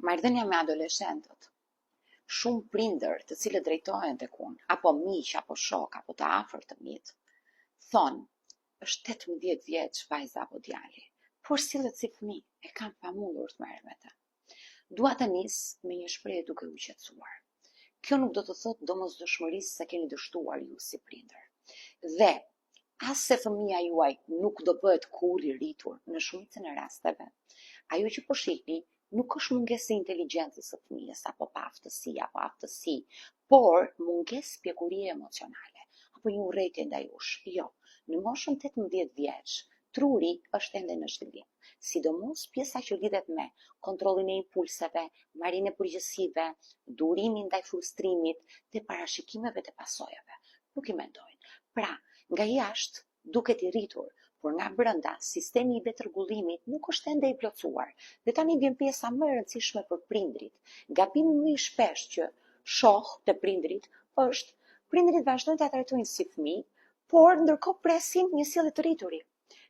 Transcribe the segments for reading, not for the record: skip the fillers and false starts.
Marrëdhënia me adoleshentët. Shumë prindër të cilët drejtohen tek unë, apo miq, apo shok, apo të afërt të mitë, thonë, është 18 vjeç vajza apo djali, por sillet si fëmijë, e kam pamundur të merrem me të. Dua të nis me një shprehje duke u qetësuar. Kjo nuk do të thotë domosdoshmërisë se keni dështuar ju si prindër. Dhe as se fëmia juaj nuk do bëhet kurrë i rritur në shumicën e rasteve. Ajo që po shihni nuk është mungesë e inteligjencës së fëmijës apo aftësi, por mungesë pjekurie emocionale apo një urrejtje ndaj jush. Jo, në moshën 18 vjeç, truri është ende në zhvillim. Sidomos pjesa që lidhet me kontrollin e impulseve, marrjen e përgjegjësive, durimin ndaj frustrimit dhe parashikimeve të pasojave. Nuk i mendojnë. Pra, nga jashtë duket i rritur, por nga brenda sistemi i vetrëgullimit nuk është ende i plotësuar. Dhe tani vjen pjesa më e rëndësishme për prindrit. Gabimi më i shpesh që shoh te prindrit është prindrit vazhdojnë ta trajtojnë si fëmijë, por ndërkohë presin një sjellje të rrituri.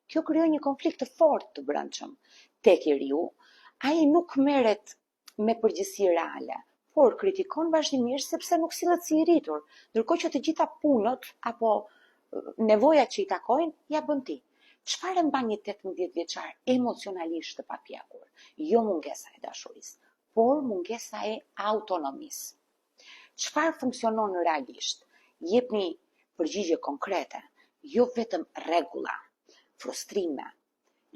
Kjo krijon një konflikt të fortë të brendshëm. Tek i riu, ai nuk merret me përgjegjësi reale, por kritikon vazhdimisht sepse nuk sillet si i rritur, ndërkohë që të gjitha punët apo nevojat që i takojnë ja bën ti. Çfarë mban një 18 vjeçar emocionalisht të papjekur? Jo mungesa e dashurisë, por mungesa e autonomisë. Çfarë funksionon realisht? Jepni përgjigje konkrete, jo vetëm rregulla, frustrime.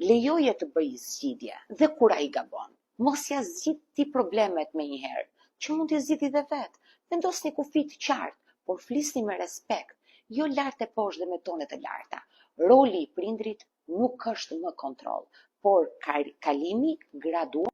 Lejoje të bëj zgjidhje dhe kur ai gabon. Mos ja zgjidh ti problemet menjëherë, që mund t'i zgjidhni dhe vetë. Vendosni kufi të qartë, por flisni me respekt, jo lart e poshtë dhe me tone të larta. Roli i prindrit nuk është më kontroll, por kalimi gradual